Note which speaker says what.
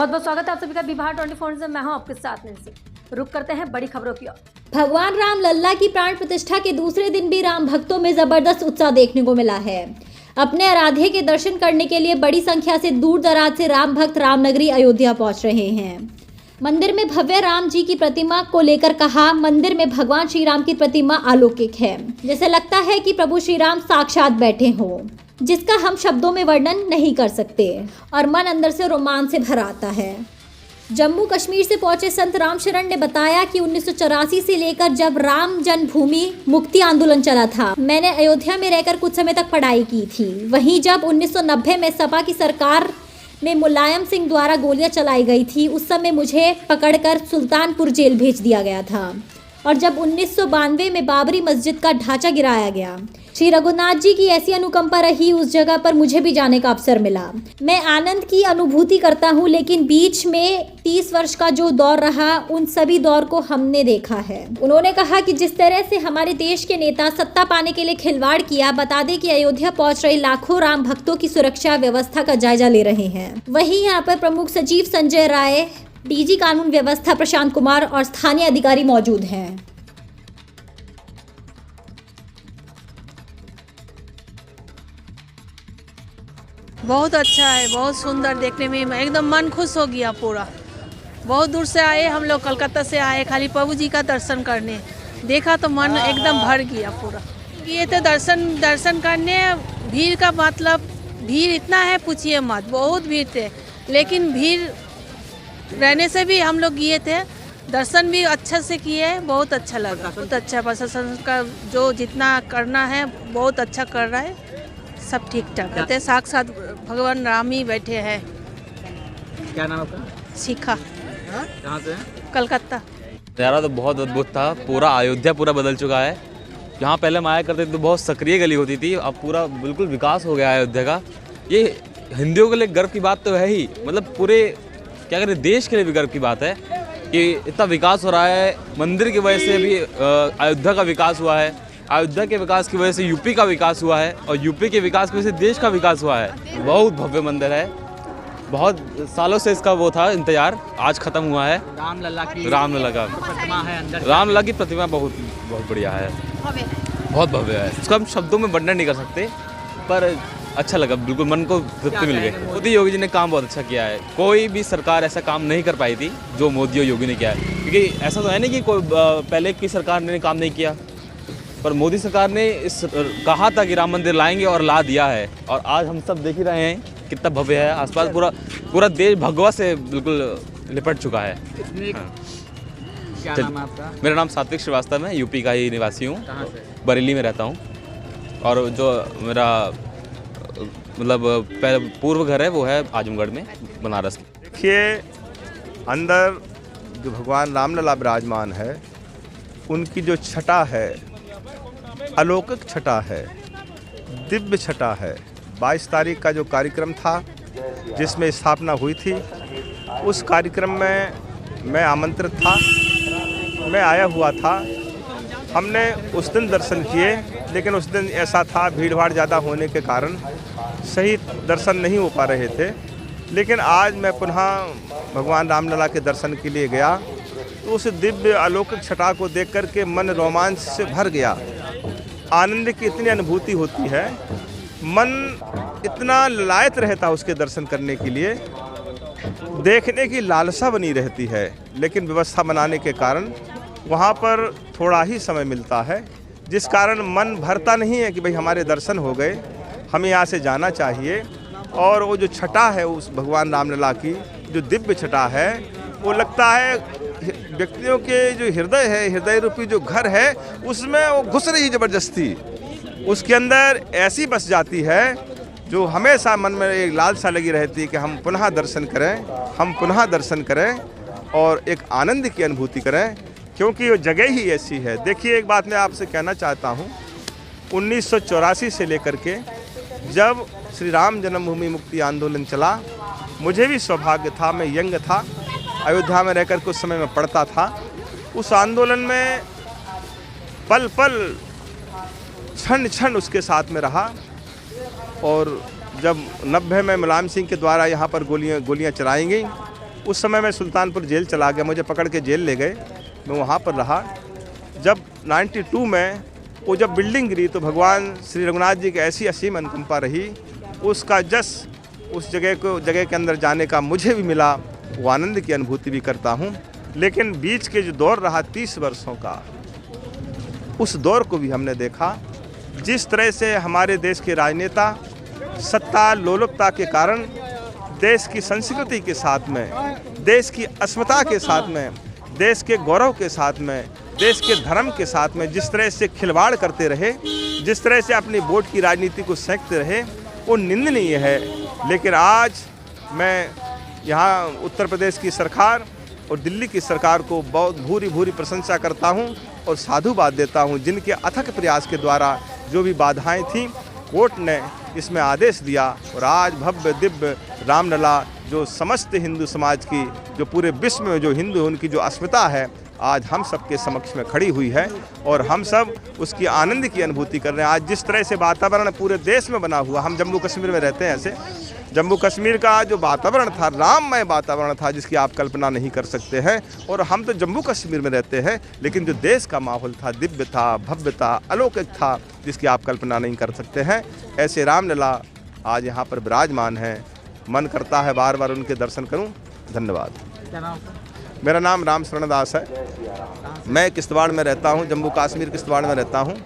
Speaker 1: बहुत बहुत स्वागत है आप सभी का बिहार 24 से। मैं हूं आपके साथ नैन्सी। रुक करते हैं बड़ी खबरों की ओर।
Speaker 2: भगवान राम लल्ला की प्राण प्रतिष्ठा के दूसरे दिन भी राम भक्तों में जबरदस्त उत्साह देखने को मिला है। अपने आराध्य के दर्शन करने के लिए बड़ी संख्या से दूर दराज से राम भक्त रामनगरी अयोध्या पहुंच रहे हैं। मंदिर में भव्य राम जी की प्रतिमा को लेकर कहा, मंदिर में भगवान श्री राम की प्रतिमा अलौकिक है, जैसे लगता है कि प्रभु श्री राम साक्षात बैठे हों, जिसका हम शब्दों में वर्णन नहीं कर सकते और मन अंदर से रोमांच से भर आता है। जम्मू कश्मीर से पहुंचे संत रामशरण ने बताया कि 1984 से लेकर जब राम जन्मभूमि मुक्ति आंदोलन चला था, मैंने अयोध्या में रहकर कुछ समय तक पढ़ाई की थी। वहीं जब 1990 में सपा की सरकार में मुलायम सिंह द्वारा गोलियां चलाई गई थी, उस समय मुझे पकड़कर सुल्तानपुर जेल भेज दिया गया था। और जब 1992 में बाबरी मस्जिद का ढांचा गिराया गया, श्री रघुनाथ जी की ऐसी अनुकंपा रही, उस जगह पर मुझे भी जाने का अवसर मिला। मैं आनंद की अनुभूति करता हूँ, लेकिन बीच में 30 वर्ष का जो दौर रहा, उन सभी दौर को हमने देखा है। उन्होंने कहा कि जिस तरह से हमारे देश के नेता सत्ता पाने के लिए खिलवाड़ किया। बता दें कि अयोध्या पहुंच रहे लाखों राम भक्तों की सुरक्षा व्यवस्था का जायजा ले रहे हैं। वहीं यहाँ पर प्रमुख सचिव संजय राय, डीजी कानून व्यवस्था प्रशांत कुमार और स्थानीय अधिकारी मौजूद हैं।
Speaker 3: बहुत अच्छा है, बहुत सुंदर देखने में, एकदम मन खुश हो गया पूरा। बहुत दूर से आए हम लोग, कलकत्ता से आए खाली प्रभु जी का दर्शन करने। देखा तो मन एकदम भर गया पूरा। ये तो दर्शन करने, भीड़ का मतलब भीड़ इतना है पूछिए मत, बहुत भीड़ थे। लेकिन भीड़ रहने से भी हम लोग गए थे, दर्शन भी अच्छा से किए, बहुत अच्छा लगा। बहुत अच्छा प्रशासन का जो जितना करना है बहुत अच्छा कर रहा है, सब ठीक ठाक रहते हैं। साक्षात भगवान राम ही बैठे हैं।
Speaker 4: क्या नाम आपका?
Speaker 3: शिखा।
Speaker 4: कहाँ से हैं?
Speaker 3: कलकत्ता।
Speaker 5: नज़ारा तो बहुत अद्भुत था। पूरा अयोध्या पूरा बदल चुका है। जहाँ पहले हम आया करते थे तो बहुत सक्रिय गली होती थी, अब पूरा बिल्कुल विकास हो गया है अयोध्या का। ये हिंदुओं के लिए गर्व की बात तो है ही, मतलब पूरे क्या करें देश के लिए भी गर्व की बात है कि इतना विकास हो रहा है। मंदिर की वजह से भी अयोध्या का विकास हुआ है, अयोध्या के विकास की वजह से यूपी का विकास हुआ है और यूपी के विकास की वजह से देश का विकास हुआ है। बहुत भव्य मंदिर है, बहुत सालों से इसका वो था इंतजार, आज खत्म हुआ है।
Speaker 4: रामलला की
Speaker 5: प्रतिमा
Speaker 4: है अंदर।
Speaker 5: रामलला की प्रतिमा बहुत बढ़िया है, बहुत भव्य है। इसको हम शब्दों में वर्णन नहीं कर सकते, पर अच्छा लगा, बिल्कुल मन को तृप्ति मिल गई। मोदी योगी जी ने काम बहुत अच्छा किया है। कोई भी सरकार ऐसा काम नहीं कर पाई थी जो मोदी और योगी ने किया है, क्योंकि ऐसा तो है नहीं कि कोई पहले की सरकार ने काम नहीं किया, पर मोदी सरकार ने कहा था कि राम मंदिर लाएंगे और ला दिया है। और आज हम सब देख ही रहे हैं कितना भव्य है। आसपास पूरा देश भगवा से बिल्कुल लिपट चुका है।
Speaker 4: क्या नाम है आपका?
Speaker 5: मेरा नाम सात्विक श्रीवास्तव है, यूपी का ही निवासी हूँ।
Speaker 4: कहाँ से?
Speaker 5: बरेली में रहता हूँ। और जो मेरा मतलब पूर्व घर है वो है आजमगढ़ में, बनारस में।
Speaker 6: देखिए, अंदर जो भगवान रामलला विराजमान है, उनकी जो छटा है, अलौकिक छटा है, दिव्य छटा है। 22 तारीख का जो कार्यक्रम था जिसमें स्थापना हुई थी, उस कार्यक्रम में मैं आमंत्रित था, मैं आया हुआ था। हमने उस दिन दर्शन किए, लेकिन उस दिन ऐसा था भीड़ भाड़ ज़्यादा होने के कारण सही दर्शन नहीं हो पा रहे थे। लेकिन आज मैं पुनः भगवान रामलला के दर्शन के लिए गया, तो उस दिव्य अलौकिक छटा को देख कर के मन रोमांच से भर गया। आनंद की इतनी अनुभूति होती है, मन इतना लायक रहता उसके दर्शन करने के लिए, देखने की लालसा बनी रहती है। लेकिन व्यवस्था बनाने के कारण वहाँ पर थोड़ा ही समय मिलता है, जिस कारण मन भरता नहीं है कि भाई हमारे दर्शन हो गए, हमें यहाँ से जाना चाहिए। और वो जो छटा है उस भगवान रामलला की, जो दिव्य छटा है, वो लगता है व्यक्तियों के जो हृदय है, हृदय रूपी जो घर है, उसमें वो घुस रही जबरदस्ती, उसके अंदर ऐसी बस जाती है जो हमेशा मन में एक लालसा लगी रहती है कि हम पुनः दर्शन करें, हम पुनः दर्शन करें और एक आनंद की अनुभूति करें, क्योंकि वो जगह ही ऐसी है। देखिए, एक बात मैं आपसे कहना चाहता हूँ, 1984 से लेकर के जब श्री राम जन्मभूमि मुक्ति आंदोलन चला, मुझे भी सौभाग्य था, मैं यंग था, अयोध्या में रहकर कुछ समय में पढ़ता था। उस आंदोलन में पल पल क्षण क्षण उसके साथ में रहा। और जब 90 में मुलायम सिंह के द्वारा यहाँ पर गोलियाँ चलाई गई, उस समय मैं सुल्तानपुर जेल चला गया, मुझे पकड़ के जेल ले गए, मैं वहाँ पर रहा। जब 92 में वो जब बिल्डिंग गिरी तो भगवान श्री रघुनाथ जी की ऐसी असीम अनुकंपा रही, उसका जस उस जगह के अंदर जाने का मुझे भी मिला, वो आनंद की अनुभूति भी करता हूँ। लेकिन बीच के जो दौर रहा 30 वर्षों का, उस दौर को भी हमने देखा। जिस तरह से हमारे देश के राजनेता सत्ता लोलुपता के कारण देश की संस्कृति के साथ में, देश की अस्मिता के साथ में, देश के गौरव के साथ में, देश के धर्म के साथ में जिस तरह से खिलवाड़ करते रहे, जिस तरह से अपनी वोट की राजनीति को सेंकते रहे, वो निंदनीय है। लेकिन आज मैं यहाँ उत्तर प्रदेश की सरकार और दिल्ली की सरकार को बहुत भूरी प्रशंसा करता हूँ और साधुवाद देता हूँ, जिनके अथक प्रयास के द्वारा जो भी बाधाएं थीं, कोर्ट ने इसमें आदेश दिया और आज भव्य दिव्य रामलला जो समस्त हिंदू समाज की, जो पूरे विश्व में जो हिंदू उनकी जो अस्मिता है, आज हम सब के समक्ष में खड़ी हुई है और हम सब उसकी आनंद की अनुभूति कर रहे हैं। आज जिस तरह से वातावरण पूरे देश में बना हुआ, हम जम्मू कश्मीर में रहते हैं, ऐसे जम्मू कश्मीर का जो वातावरण था, राममय वातावरण था, जिसकी आप कल्पना नहीं कर सकते हैं। और हम तो जम्मू कश्मीर में रहते हैं, लेकिन जो देश का माहौल था, दिव्य था, भव्य था, अलौकिक था, जिसकी आप कल्पना नहीं कर सकते हैं। ऐसे रामलला आज यहाँ पर विराजमान है। मन करता है बार बार उनके दर्शन करूँ। धन्यवाद।
Speaker 4: क्या नाम आपका?
Speaker 6: मेरा नाम राम शरण दास है। मैं किश्तवाड़ में रहता हूँ, जम्मू कश्मीर किश्तवाड़ में रहता हूँ।